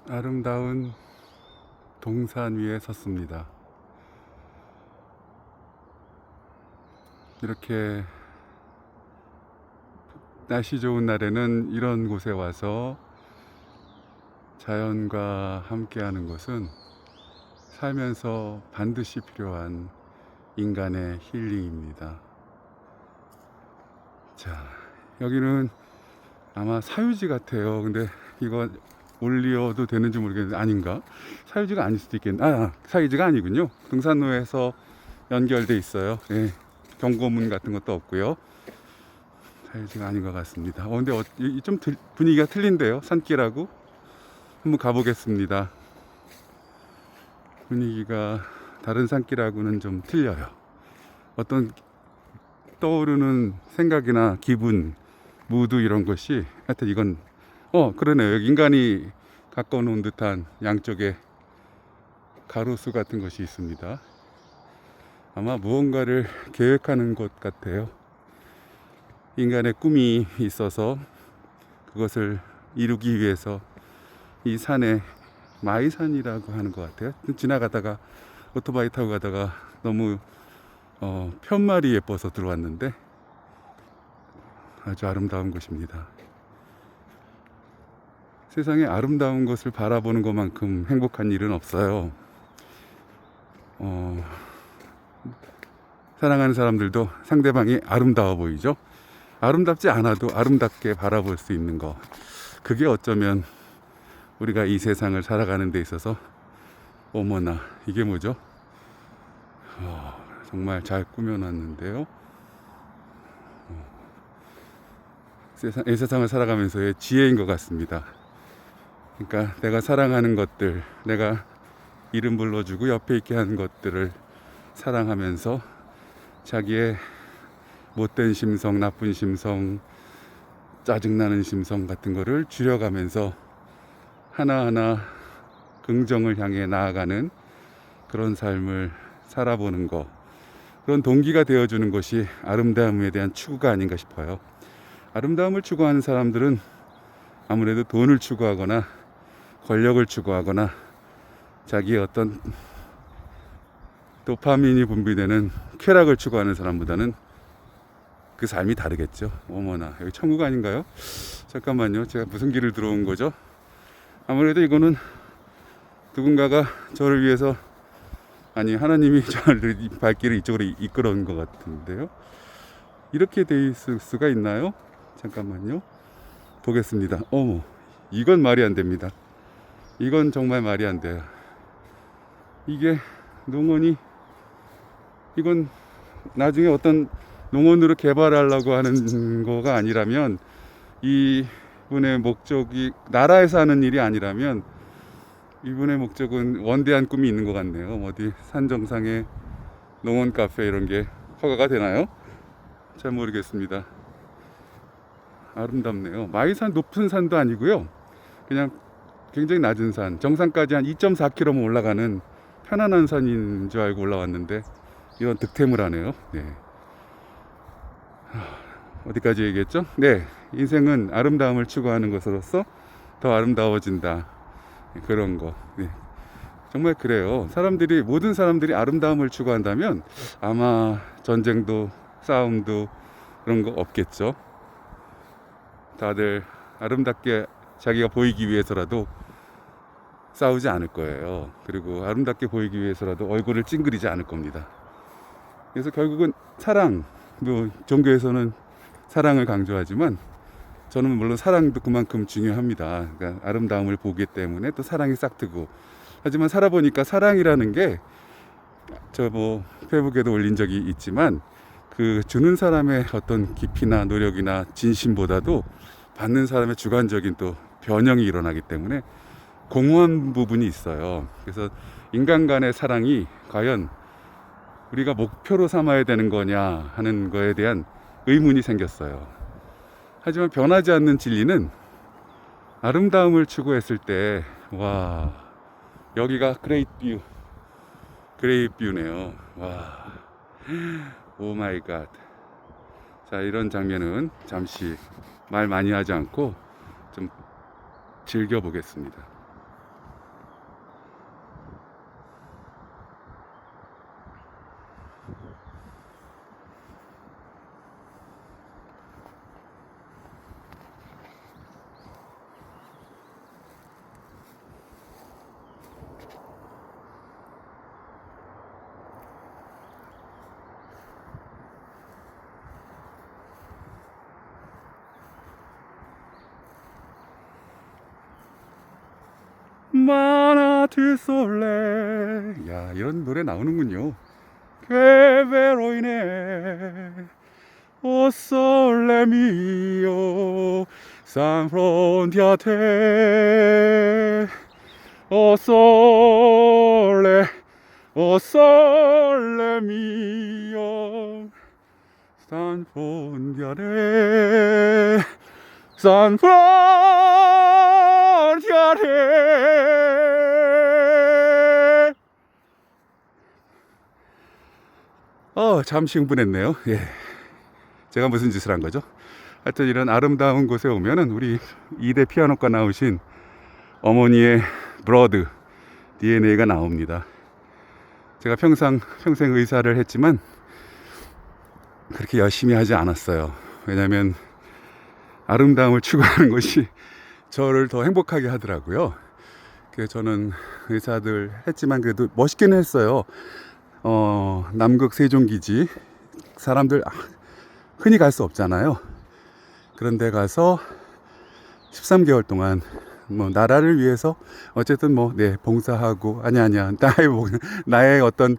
아름다운 동산 위에 섰습니다. 이렇게 날씨 좋은 날에는 이런 곳에 와서 자연과 함께하는 것은 살면서 반드시 필요한 인간의 힐링입니다. 자, 여기는 아마 사유지 같아요. 근데 이거 올려도 되는지 모르겠는데 아닌가? 사유지가 아닐 수도 있겠네. 사유지가 아니군요. 등산로에서 연결돼 있어요. 예, 경고문 같은 것도 없고요. 사유지가 아닌 것 같습니다. 근데 좀 분위기가 틀린데요. 산길하고 한번 가보겠습니다. 분위기가 다른 산길하고는 좀 틀려요. 어떤 떠오르는 생각이나 기분, 무드 이런 것이 하여튼 이건 그러네요. 여기 인간이 가꿔 놓은 듯한 양쪽에 가로수 같은 것이 있습니다. 아마 무언가를 계획하는 곳 같아요. 인간의 꿈이 있어서 그것을 이루기 위해서 이 산에 마이산이라고 하는 것 같아요. 지나가다가 오토바이 타고 가다가 너무 편말이 예뻐서 들어왔는데 아주 아름다운 곳입니다. 세상에 아름다운 것을 바라보는 것만큼 행복한 일은 없어요. 사랑하는 사람들도 상대방이 아름다워 보이죠. 아름답지 않아도 아름답게 바라볼 수 있는 것, 그게 어쩌면 우리가 이 세상을 살아가는 데 있어서 어머나 이게 뭐죠? 정말 잘 꾸며놨는데요. 이 세상을 살아가면서의 지혜인 것 같습니다. 그러니까 내가 사랑하는 것들, 내가 이름 불러주고 옆에 있게 하는 것들을 사랑하면서 자기의 못된 심성, 나쁜 심성, 짜증나는 심성 같은 거를 줄여가면서 하나하나 긍정을 향해 나아가는 그런 삶을 살아보는 것, 그런 동기가 되어주는 것이 아름다움에 대한 추구가 아닌가 싶어요. 아름다움을 추구하는 사람들은 아무래도 돈을 추구하거나 권력을 추구하거나 자기의 어떤 도파민이 분비되는 쾌락을 추구하는 사람보다는 그 삶이 다르겠죠. 어머나, 여기 천국 아닌가요? 잠깐만요. 제가 무슨 길을 들어온 거죠? 아무래도 이거는 누군가가 저를 위해서, 아니 하나님이 저를 발길을 이쪽으로 이끌어 온 것 같은데요. 이렇게 돼 있을 수가 있나요? 잠깐만요. 보겠습니다. 이건 말이 안 됩니다. 이건 정말 말이 안 돼요. 이게 농원이, 이건 나중에 어떤 농원으로 개발하려고 하는 거가 아니라면, 이분의 목적이 나라에서 하는 일이 아니라면 이분의 목적은 원대한 꿈이 있는 것 같네요. 어디 산 정상에 농원 카페 이런 게 허가가 되나요? 잘 모르겠습니다. 아름답네요. 마이산 높은 산도 아니고요. 그냥 굉장히 낮은 산, 정상까지 한 2.4km만 올라가는 편안한 산인 줄 알고 올라왔는데 이런 득템을 하네요. 네. 어디까지 얘기했죠? 네, 인생은 아름다움을 추구하는 것으로서 더 아름다워진다. 그런 거. 네. 정말 그래요. 모든 사람들이 아름다움을 추구한다면 아마 전쟁도 싸움도 그런 거 없겠죠. 다들 아름답게 자기가 보이기 위해서라도 싸우지 않을 거예요. 그리고 아름답게 보이기 위해서라도 얼굴을 찡그리지 않을 겁니다. 그래서 결국은 사랑, 종교에서는 사랑을 강조하지만 저는 물론 사랑도 그만큼 중요합니다. 그러니까 아름다움을 보기 때문에 또 사랑이 싹트고, 하지만 살아보니까 사랑이라는 게 페북에도 올린 적이 있지만 그 주는 사람의 어떤 깊이나 노력이나 진심보다도 받는 사람의 주관적인 또 변형이 일어나기 때문에 공허한 부분이 있어요. 그래서 인간 간의 사랑이 과연 우리가 목표로 삼아야 되는 거냐 하는 거에 대한 의문이 생겼어요. 하지만 변하지 않는 진리는 아름다움을 추구했을 때, 와, 여기가 그레이트 뷰네요. 와, 오 마이 갓. 자, 이런 장면은 잠시 말 많이 하지 않고 좀 즐겨 보겠습니다. 마나트 솔레. 야, 이런 노래 나오는군요. Que veroine o sole mio san frontiate o sole mio san frontiate san frontiate. 잠시 흥분했네요. 예. 제가 무슨 짓을 한 거죠? 하여튼 이런 아름다운 곳에 오면은 우리 2대 피아노과 나오신 어머니의 브러드 DNA가 나옵니다. 제가 평생 의사를 했지만 그렇게 열심히 하지 않았어요. 왜냐하면 아름다움을 추구하는 것이 저를 더 행복하게 하더라고요. 그래서 저는 의사들 했지만 그래도 멋있기는 했어요. 남극 세종기지 사람들 흔히 갈 수 없잖아요. 그런데 가서 13개월 동안 뭐 나라를 위해서 어쨌든 뭐 봉사하고 아니야 나의 어떤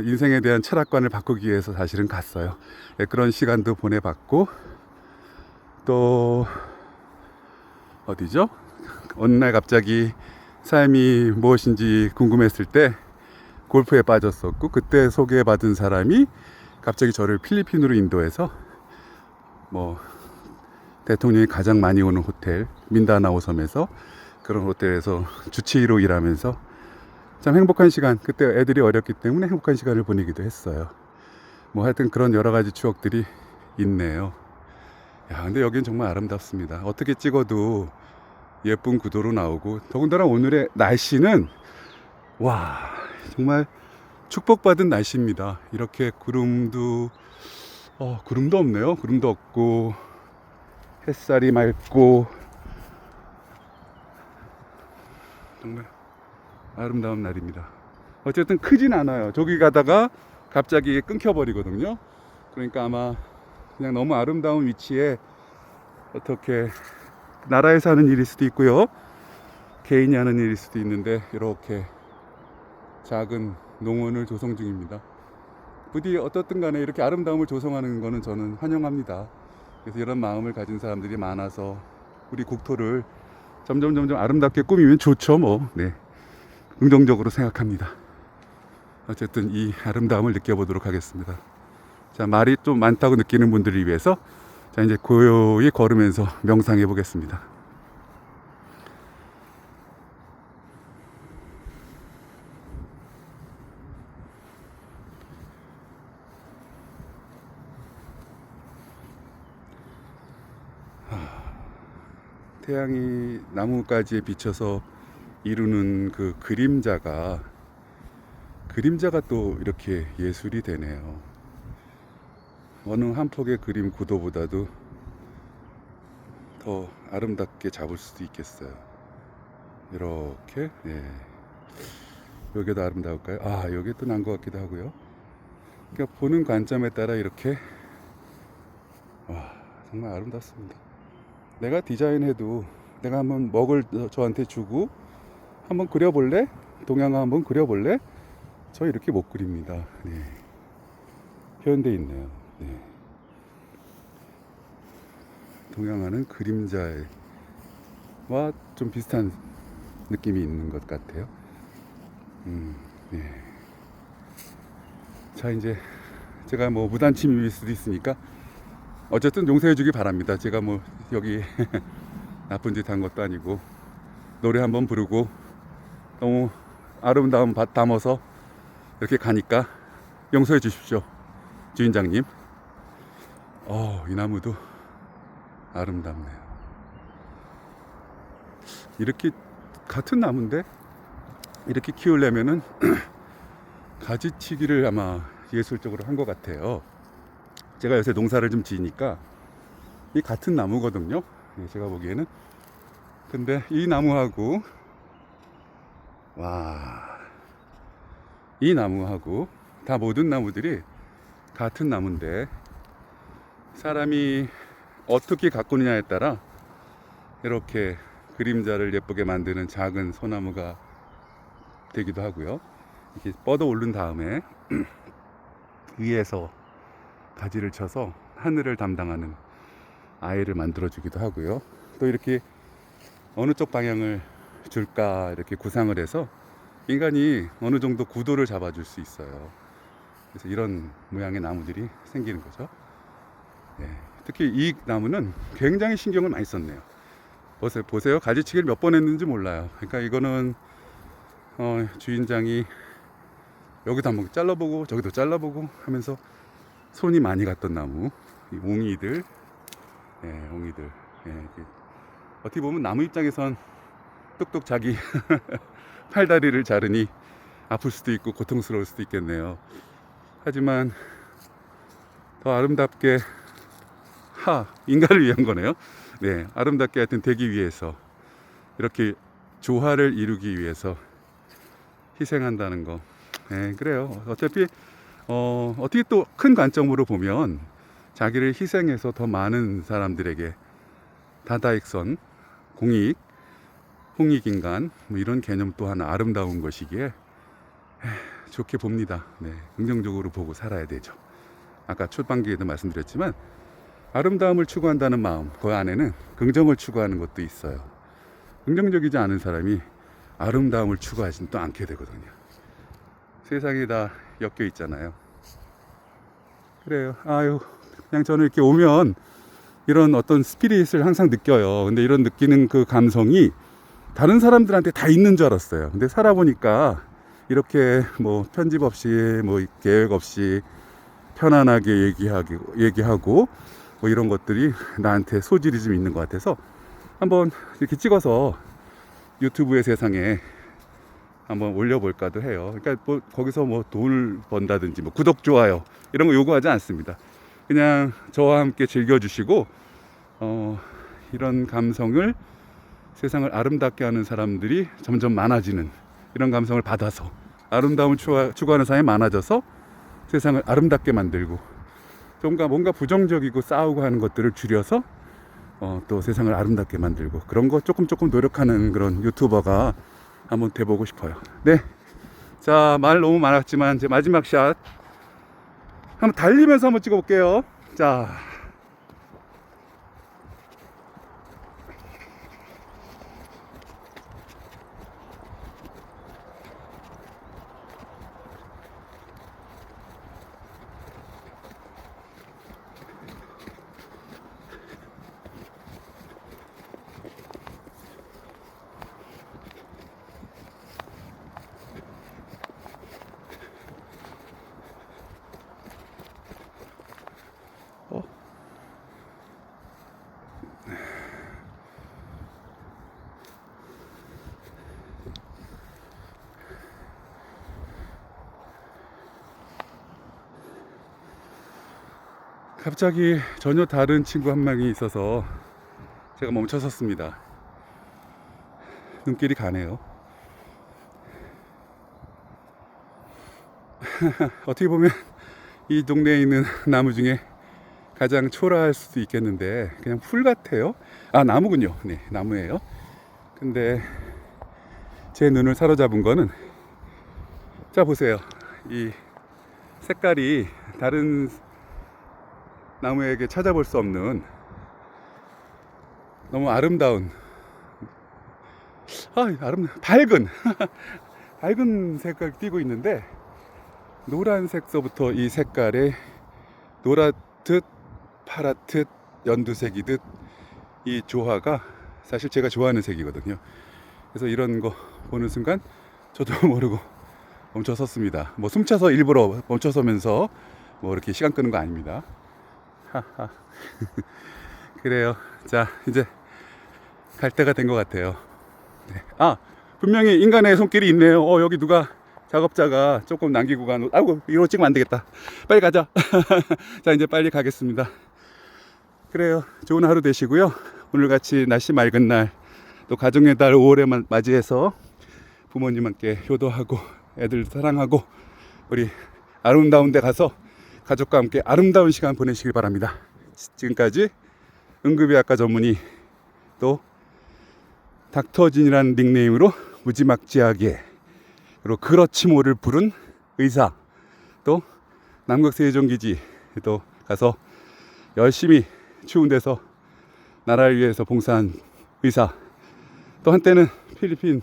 인생에 대한 철학관을 바꾸기 위해서 사실은 갔어요. 그런 시간도 보내봤고 또 어디죠? 어느 날 갑자기 삶이 무엇인지 궁금했을 때 골프에 빠졌었고 그때 소개받은 사람이 갑자기 저를 필리핀으로 인도해서 뭐 대통령이 가장 많이 오는 호텔 민다나오 섬에서 그런 호텔에서 주치의로 일하면서 참 행복한 시간, 그때 애들이 어렸기 때문에 행복한 시간을 보내기도 했어요. 뭐 하여튼 그런 여러 가지 추억들이 있네요. 야, 근데 여긴 정말 아름답습니다. 어떻게 찍어도 예쁜 구도로 나오고 더군다나 오늘의 날씨는 와 정말 축복받은 날씨입니다. 이렇게 구름도 없네요. 구름도 없고 햇살이 맑고 정말 아름다운 날입니다. 어쨌든 크진 않아요. 저기 가다가 갑자기 끊겨버리거든요. 그러니까 아마 그냥 너무 아름다운 위치에 어떻게 나라에서 하는 일일 수도 있고요. 개인이 하는 일일 수도 있는데 이렇게 작은 농원을 조성 중입니다. 부디 어떻든 간에 이렇게 아름다움을 조성하는 거는 저는 환영합니다. 그래서 이런 마음을 가진 사람들이 많아서 우리 국토를 점점 아름답게 꾸미면 좋죠 뭐. 네, 긍정적으로 생각합니다. 어쨌든 이 아름다움을 느껴보도록 하겠습니다. 자, 말이 좀 많다고 느끼는 분들을 위해서 자 이제 고요히 걸으면서 명상해 보겠습니다. 태양이 나뭇가지에 비쳐서 이루는 그 그림자가 또 이렇게 예술이 되네요. 어느 한 폭의 그림 구도보다도 더 아름답게 잡을 수도 있겠어요. 이렇게 여기도 아름다울까요? 여기 또 난 것 같기도 하고요. 그러니까 보는 관점에 따라 이렇게 정말 아름답습니다. 내가 디자인해도 내가 한번 먹을 저한테 주고 한번 그려볼래? 동양화 한번 그려볼래? 저 이렇게 못 그립니다. 네. 표현되어 있네요. 네. 동양화는 그림자와 좀 비슷한 느낌이 있는 것 같아요. 네. 자 이제 제가 뭐 무단 침입일 수도 있으니까 어쨌든 용서해 주기 바랍니다. 제가 뭐 여기 나쁜 짓 한 것도 아니고 노래 한번 부르고 너무 아름다운 밭 담아서 이렇게 가니까 용서해 주십시오, 주인장님. 이 나무도 아름답네요. 이렇게 같은 나무인데 이렇게 키우려면은 가지치기를 아마 예술적으로 한 것 같아요. 제가 요새 농사를 좀 지으니까 이 같은 나무거든요. 제가 보기에는. 근데 이 나무하고 이 나무하고 다 모든 나무들이 같은 나무인데 사람이 어떻게 가꾸느냐에 따라 이렇게 그림자를 예쁘게 만드는 작은 소나무가 되기도 하고요. 이렇게 뻗어 오른 다음에 위에서 가지를 쳐서 하늘을 담당하는 아이를 만들어 주기도 하고요. 또 이렇게 어느 쪽 방향을 줄까 이렇게 구상을 해서 인간이 어느 정도 구도를 잡아줄 수 있어요. 그래서 이런 모양의 나무들이 생기는 거죠. 예, 특히 이 나무는 굉장히 신경을 많이 썼네요. 보세요. 가지치기를 몇 번 했는지 몰라요. 그러니까 이거는 주인장이 여기도 한번 잘라보고 저기도 잘라보고 하면서 손이 많이 갔던 나무. 이 옹이들, 예, 옹이들. 예, 어떻게 보면 나무 입장에선 뚝뚝 자기 팔다리를 자르니 아플 수도 있고 고통스러울 수도 있겠네요. 하지만 더 아름답게 인간을 위한 거네요. 네, 아름답게 하여튼 되기 위해서 이렇게 조화를 이루기 위해서 희생한다는 거. 네, 그래요. 어차피 어떻게 또 큰 관점으로 보면 자기를 희생해서 더 많은 사람들에게 다다익선, 공익, 홍익인간 뭐 이런 개념 또한 아름다운 것이기에 좋게 봅니다. 네, 긍정적으로 보고 살아야 되죠. 아까 출판기에도 말씀드렸지만 아름다움을 추구한다는 마음, 그 안에는 긍정을 추구하는 것도 있어요. 긍정적이지 않은 사람이 아름다움을 추구하지는 또 않게 되거든요. 세상에 다 엮여 있잖아요. 그래요. 그냥 저는 이렇게 오면 이런 어떤 스피릿을 항상 느껴요. 근데 이런 느끼는 그 감성이 다른 사람들한테 다 있는 줄 알았어요. 근데 살아보니까 이렇게 뭐 편집 없이 뭐 계획 없이 편안하게 얘기하고 뭐 이런 것들이 나한테 소질이 좀 있는 것 같아서 한번 이렇게 찍어서 유튜브의 세상에 한번 올려볼까도 해요. 그러니까 뭐 거기서 뭐 돈을 번다든지 뭐 구독, 좋아요 이런 거 요구하지 않습니다. 그냥 저와 함께 즐겨주시고 이런 감성을 세상을 아름답게 하는 사람들이 점점 많아지는 이런 감성을 받아서 아름다움을 추구하는 사람이 많아져서 세상을 아름답게 만들고 뭔가 부정적이고 싸우고 하는 것들을 줄여서 또 세상을 아름답게 만들고 그런 거 조금 노력하는 그런 유튜버가 한번 돼보고 싶어요. 네, 자, 말 너무 많았지만 이제 마지막 샷 한번 달리면서 한번 찍어볼게요. 자, 갑자기 전혀 다른 친구 한 명이 있어서 제가 멈춰섰습니다. 눈길이 가네요. 어떻게 보면 이 동네에 있는 나무 중에 가장 초라할 수도 있겠는데 그냥 풀 같아요. 나무군요. 네, 나무예요. 근데 제 눈을 사로잡은 거는, 자, 보세요. 이 색깔이 다른 나무에게 찾아볼 수 없는 너무 아름다운 밝은 밝은 색깔 띄고 있는데, 노란색서부터 이 색깔에 노랗듯 파랗듯 연두색이듯 이 조화가 사실 제가 좋아하는 색이거든요. 그래서 이런 거 보는 순간 저도 모르고 멈춰섰습니다. 뭐 숨차서 일부러 멈춰서면서 뭐 이렇게 시간 끄는 거 아닙니다. 그래요. 자, 이제 갈 때가 된 것 같아요. 네. 분명히 인간의 손길이 있네요. 여기 누가 작업자가 조금 남기고 간, 이거 찍으면 안 되겠다. 빨리 가자. 자, 이제 빨리 가겠습니다. 그래요. 좋은 하루 되시고요. 오늘같이 날씨 맑은 날, 또 가정의 달 5월에 맞이해서 부모님께 효도하고 애들 사랑하고 우리 아름다운 데 가서 가족과 함께 아름다운 시간 보내시길 바랍니다. 지금까지 응급의학과 전문의 또 닥터진이라는 닉네임으로 무지막지하게 그리고 그렇지 뭐를 부른 의사, 또 남극세종기지 또 가서 열심히 추운 데서 나라를 위해서 봉사한 의사, 또 한때는 필리핀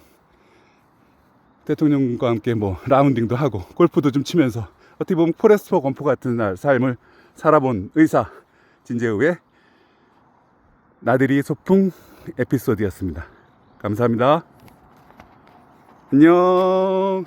대통령과 함께 뭐 라운딩도 하고 골프도 좀 치면서 어떻게 보면 포레스트 검프 같은 삶을 살아본 의사 진재우의 나들이 소풍 에피소드였습니다. 감사합니다. 안녕.